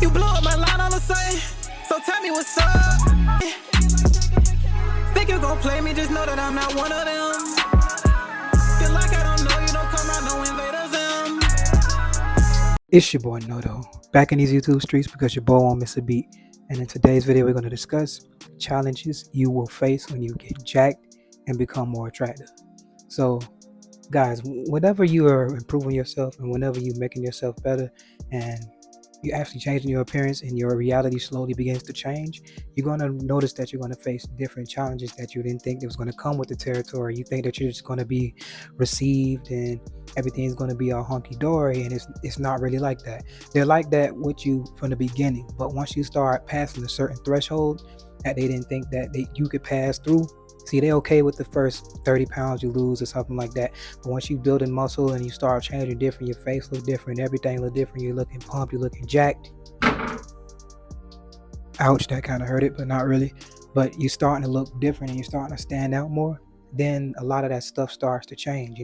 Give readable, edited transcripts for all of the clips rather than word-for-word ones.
You blow up my line all the same, so tell me what's up. Think you gon' play me, just know that I'm not one of them. Feel like I don't know you, don't come around, no invaders them. It's your boy Noto, back in these YouTube streets because your boy won't miss a beat. And in today's video, we're going to discuss challenges you will face when you get jacked and become more attractive. So, guys, whenever you are improving yourself and whenever you're making yourself better and you're actually changing your appearance and your reality slowly begins to change, you're going to notice that you're going to face different challenges that you didn't think that was going to come with the territory. You think that you're just going to be received and everything's going to be all hunky-dory, and it's not really like that. They're like that with you from the beginning, but once you start passing a certain threshold that they didn't think that you could pass through, see, they're okay with the first 30 pounds you lose or something like that. But once you build in muscle and you start changing different, your face look different, everything look different, you're looking pumped, you're looking jacked. Ouch, that kind of hurt it, but not really. But you're starting to look different and you're starting to stand out more. Then a lot of that stuff starts to change,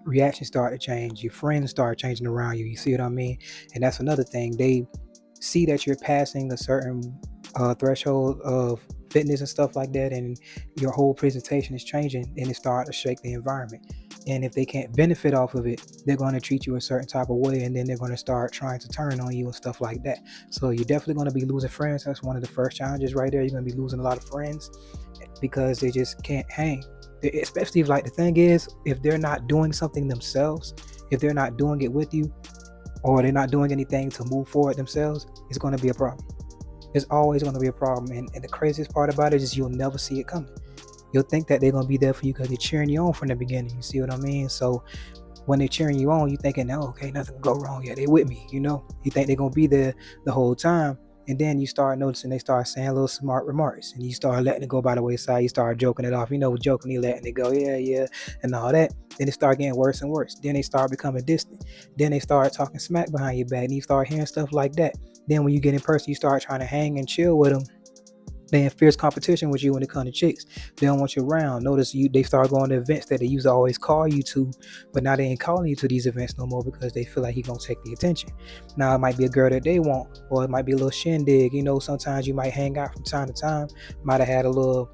reactions start to change. Your friends start changing around you. You see what I mean? And that's another thing. They see that you're passing a certain threshold of fitness and stuff like that, and your whole presentation is changing, and it starts to shake the environment. And if they can't benefit off of it, they're going to treat you a certain type of way, and then they're going to start trying to turn on you and stuff like that. So you're definitely going to be losing friends. That's one of the first challenges right there. You're going to be losing a lot of friends because they just can't hang. Especially if, like, the thing is, if they're not doing something themselves, if they're not doing it with you, or they're not doing anything to move forward themselves, it's going to be a problem. It's always going to be a problem. And the craziest part about it is you'll never see it coming. You'll think that they're going to be there for you because they're cheering you on from the beginning. You see what I mean? So when they're cheering you on, you're thinking, oh, okay, nothing will go wrong. Yeah, they're with me, You think they're going to be there the whole time. And then you start noticing they start saying little smart remarks, and you start letting it go by the wayside. You start joking it off, jokingly letting it go, yeah, and all that. Then it start getting worse and worse. Then they start becoming distant. Then they start talking smack behind your back, and you start hearing stuff like that. Then when you get in person, you start trying to hang and chill with them. They in fierce competition with you when it comes to chicks. They don't want you around. Notice they start going to events that they used to always call you to, but now they ain't calling you to these events no more because they feel like you're going to take the attention. Now it might be a girl that they want, or it might be a little shindig. Sometimes you might hang out from time to time. Might have had a little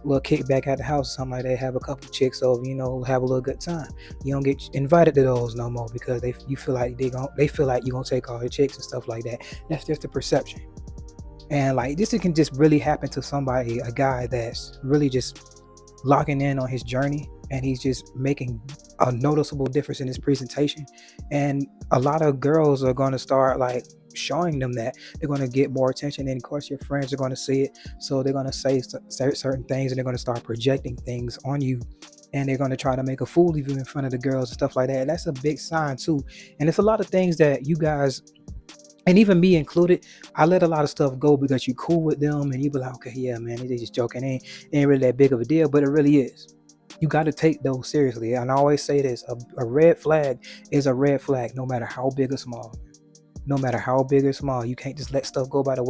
kickback at the house or something like that, have a couple chicks over, have a little good time. You don't get invited to those no more because they feel like they feel like you're going to take all the chicks and stuff like that. That's just the perception. And like this, it can just really happen to somebody, a guy that's really just locking in on his journey, and he's just making a noticeable difference in his presentation. And a lot of girls are going to start like showing them that they're going to get more attention, and of course your friends are going to see it, so they're going to say certain things, and they're going to start projecting things on you, and they're going to try to make a fool of you in front of the girls and stuff like that. And that's a big sign too. And it's a lot of things that you guys, and even me included, I let a lot of stuff go because you cool with them and you be like, okay, yeah, man, they just joking. It ain't really that big of a deal, but it really is. You got to take those seriously. And I always say this, a red flag is a red flag, no matter how big or small. No matter how big or small, you can't just let stuff go by the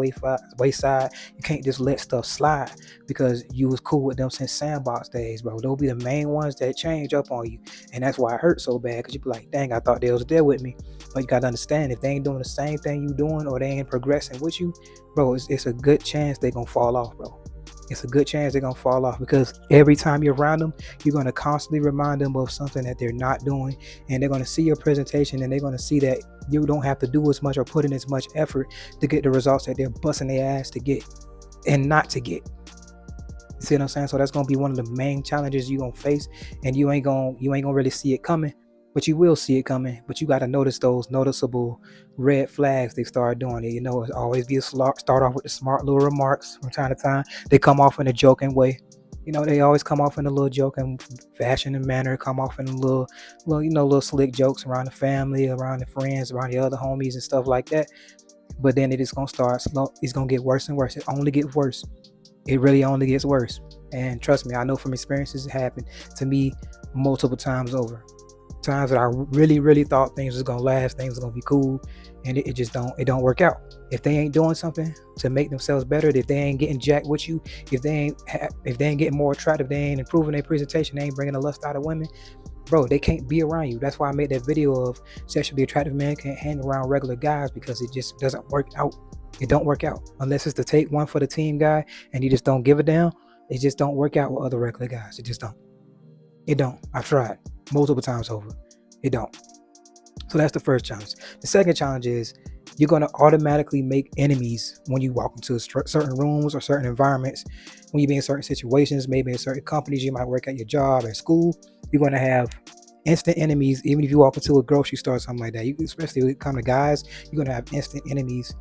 wayside. You can't just let stuff slide because you was cool with them since sandbox days, bro. They'll be the main ones that change up on you. And that's why it hurts so bad, because you be like, dang, I thought they was there with me. But you got to understand, if they ain't doing the same thing you doing, or they ain't progressing with you, bro, it's a good chance they're going to fall off, bro. It's a good chance they're going to fall off, because every time you're around them, you're going to constantly remind them of something that they're not doing. And they're going to see your presentation, and they're going to see that you don't have to do as much or put in as much effort to get the results that they're busting their ass to get and not to get. See what I'm saying? So that's going to be one of the main challenges you're going to face, and you ain't going to really see it coming, but you will see it coming. But you got to notice those noticeable red flags they start doing it. It's always be start off with the smart little remarks from time to time. They come off in a joking way. They always come off in a little joking fashion and manner, come off in a little slick jokes around the family, around the friends, around the other homies and stuff like that. But then it is going to start slow. It's going to get worse and worse. It only gets worse. It really only gets worse. And trust me, I know from experiences, it happened to me multiple times over. Times that I really, really thought things was going to last, things was going to be cool, and it just don't work out. If they ain't doing something to make themselves better, if they ain't getting jacked with you, if they ain't getting more attractive, they ain't improving their presentation, they ain't bringing the lust out of women, bro, they can't be around you. That's why I made that video of sexually attractive men can't hang around regular guys, because it just doesn't work out. It don't work out unless it's to take one for the team guy and you just don't give a damn. It just don't work out with other regular guys. It just don't. It don't. I've tried multiple times over. It don't. So that's the first challenge. The second challenge is you're going to automatically make enemies when you walk into certain rooms or certain environments. When you be in certain situations, maybe in certain companies, you might work at your job, at school. You're going to have instant enemies. Even if you walk into a grocery store or something like that, especially when it comes to guys, you're going to have instant enemies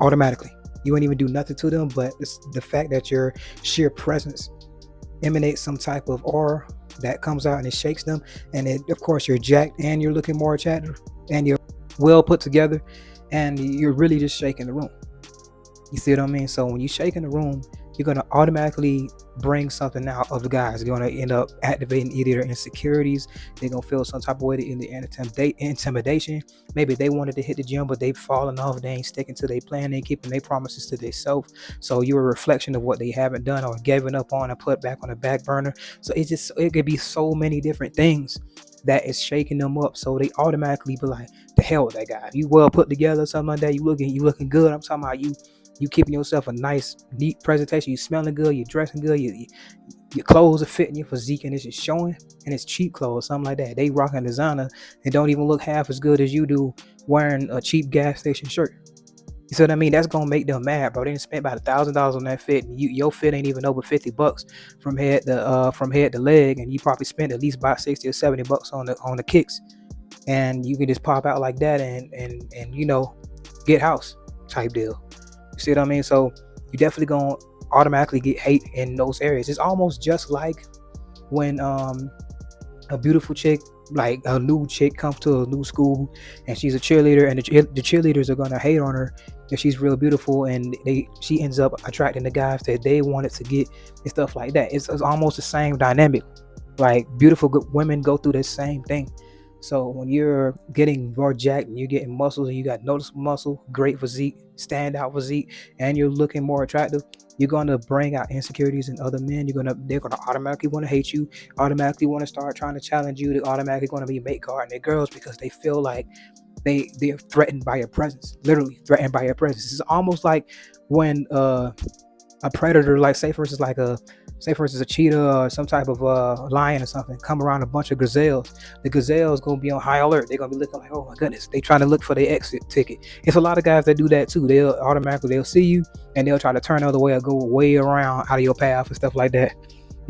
automatically. You won't even do nothing to them, but it's the fact that your sheer presence emanates some type of aura that comes out and it shakes them. And it, of course, you're jacked and you're looking more attractive and you're well put together and you're really just shaking the room. You see what I mean? So when you shake in the room, you're going to automatically bring something out of the guys. You're going to end up activating either their insecurities. They're going to feel some type of way in the intimidation. Maybe they wanted to hit the gym, but they've fallen off. They ain't sticking to their plan. They ain't keeping their promises to themselves. So you're a reflection of what they haven't done or given up on and put back on the back burner. So it could be so many different things that is shaking them up. So they automatically be like, the hell with that guy. You well put together, something like that. You looking good. I'm talking about you keeping yourself a nice, neat presentation. You smelling good. You dressing good. Your clothes are fitting your physique, and it's just showing. And it's cheap clothes, something like that. They rocking designer and don't even look half as good as you do wearing a cheap gas station shirt. You see what I mean? That's gonna make them mad, bro. They done spent about $1,000 on that fit, and your fit ain't even over $50 from head to leg, and you probably spent at least about $60 or $70 on the kicks, and you can just pop out like that and get house type deal. You see what I mean? So you definitely gonna automatically get hate in those areas. It's almost just like when a beautiful chick, like a new chick, comes to a new school and she's a cheerleader, and the cheerleaders are gonna hate on her if she's real beautiful, and she ends up attracting the guys that they wanted to get and stuff like that. It's almost the same dynamic. Like beautiful good women go through the same thing. So when you're getting more jacked and you're getting muscles and you got noticeable muscle, great physique, standout physique, and you're looking more attractive, you're gonna bring out insecurities in other men. They're gonna automatically want to hate you, automatically want to start trying to challenge you. They're automatically going to be mate guarding their girls because they feel like they're threatened by your presence, literally threatened by your presence. It's almost like when a predator, like say for instance a cheetah or some type of lion or something, come around a bunch of gazelles. The gazelles gonna be on high alert. They're gonna be looking like, oh my goodness, they trying to look for their exit ticket. It's a lot of guys that do that too. They'll see you and they'll try to turn the other way or go way around out of your path and stuff like that.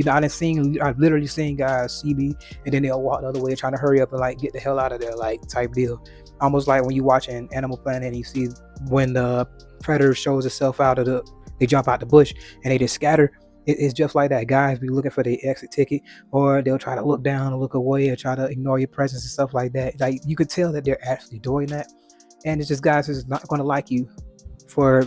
I've literally seen guys see me and then they'll walk the other way trying to hurry up and like get the hell out of there, like type deal. Almost like when you watching Animal Planet and you see when the predator shows itself they jump out the bush and they just scatter. It's just like that. Guys be looking for their exit ticket, or they'll try to look down or look away or try to ignore your presence and stuff like that. Like you could tell that they're actually doing that, and it's just guys who's not going to like you for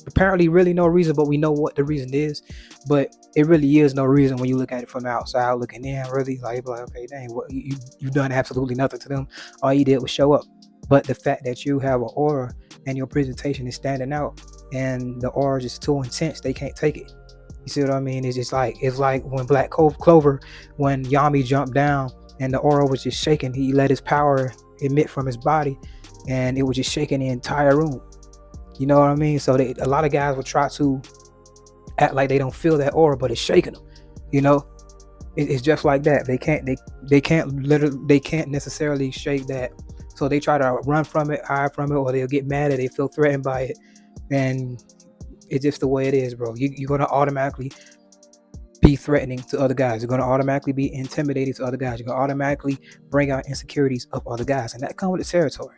apparently really no reason, but we know what the reason is. But it really is no reason when you look at it from the outside looking in. Really, like okay, dang, what you've done absolutely nothing to them. All you did was show up. But the fact that you have an aura and your presentation is standing out, and the aura is just too intense, they can't take it. You see what I mean? It's like when Black Clover, when Yami jumped down and the aura was just shaking, he let his power emit from his body, and it was just shaking the entire room. You know what I mean? So a lot of guys will try to act like they don't feel that aura, but it's shaking them. You know, it's just like that. They can't necessarily shake that. So they try to run from it, hide from it, or they'll get mad at it, they feel threatened by it, and it's just the way it is, bro. You're going to automatically be threatening to other guys. You're going to automatically be intimidating to other guys. You're going to automatically bring out insecurities of other guys. And that comes with the territory.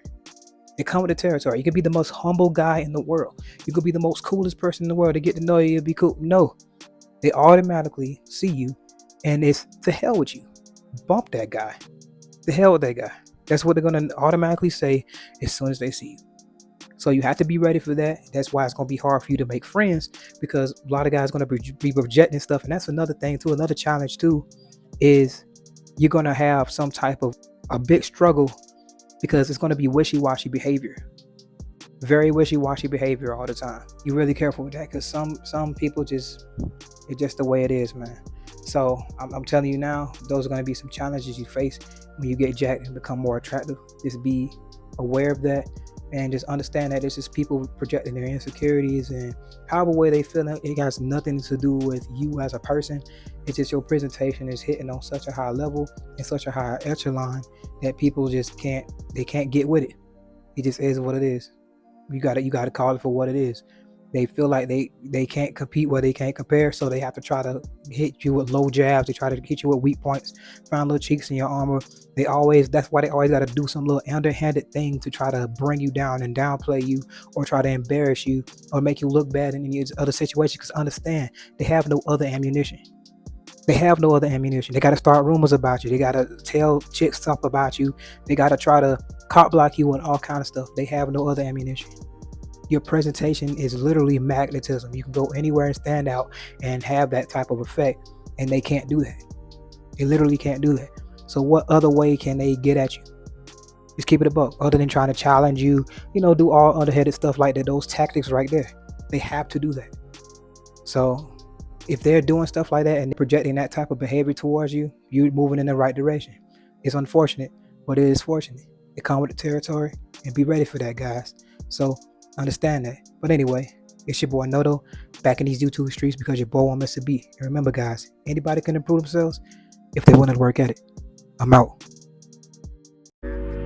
It comes with the territory. You could be the most humble guy in the world. You could be the most coolest person in the world. To get to know you, be cool. No. They automatically see you, and it's to hell with you. Bump that guy. To hell with that guy. That's what they're going to automatically say as soon as they see you. So you have to be ready for that. That's why it's going to be hard for you to make friends, because a lot of guys are going to be rejecting stuff. And that's another thing too. Another challenge too is you're going to have some type of a big struggle, because it's going to be wishy-washy behavior. Very wishy-washy behavior all the time. You're really careful with that, because some people it's just the way it is, man. So I'm telling you now, those are going to be some challenges you face when you get jacked and become more attractive. Just be aware of that. And just understand that this is people projecting their insecurities and however way they feel. It has nothing to do with you as a person. It's just your presentation is hitting on such a high level and such a high echelon that people just can't get with it. It just is what it is. You gotta call it for what it is. They feel like they can't compete where they can't compare, so they have to try to hit you with low jabs. They try to hit you with weak points, find little cheeks in your armor. That's why they always got to do some little underhanded thing to try to bring you down and downplay you, or try to embarrass you, or make you look bad in any other situation. Because understand, they have no other ammunition. They have no other ammunition. They got to start rumors about you. They got to tell chicks stuff about you. They got to try to cop block you and all kind of stuff. They have no other ammunition. Your presentation is literally magnetism. You can go anywhere and stand out and have that type of effect, and they can't do that. They literally can't do that. So what other way can they get at you? Just keep it a buck. Other than trying to challenge you, do all underhanded stuff like that. Those tactics right there, they have to do that. So if they're doing stuff like that and projecting that type of behavior towards you, you're moving in the right direction. It's unfortunate, but it is fortunate. It comes with the territory, and be ready for that, guys. So understand that. But anyway, it's your boy Noto, back in these YouTube streets because your boy won't miss a beat. And remember, guys, anybody can improve themselves if they want to work at it. I'm out.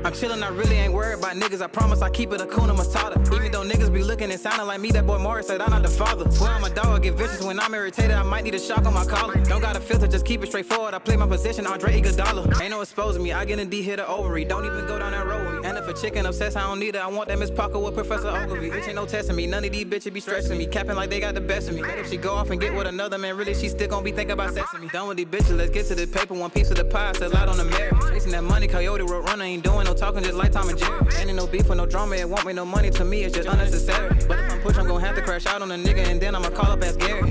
I'm chillin', I really ain't worried about niggas. I promise I keep it Hakuna Matata. Even though niggas be looking and sounding like me, that boy Morris said I'm not the father. Swear I'm a dog, get vicious when I'm irritated. I might need a shock on my collar. Don't got a filter, just keep it straightforward. I play my position, Andre Iguodala. Ain't no exposing me, I get in D, hit a ovary. Don't even go down that road with me. And if a chicken obsessed, I don't need it. I want that Miss Parker with Professor Ogilvy. Bitch ain't no testing me, none of these bitches be stressing me. Capping like they got the best of me. But if she go off and get with another man, really she still gon' be thinking about sexing me. Done with these bitches, let's get to the paper. One piece of the pie, still out on the merit. Chasing that money, Coyote Road Runner, ain't doing no talking, just like Tom and Jerry. Ain't no beef with no drama, it won't make no money to me, it's just unnecessary. But if I'm pushed, I'm gon' have to crash out on a nigga, and then I'ma call up as Gary.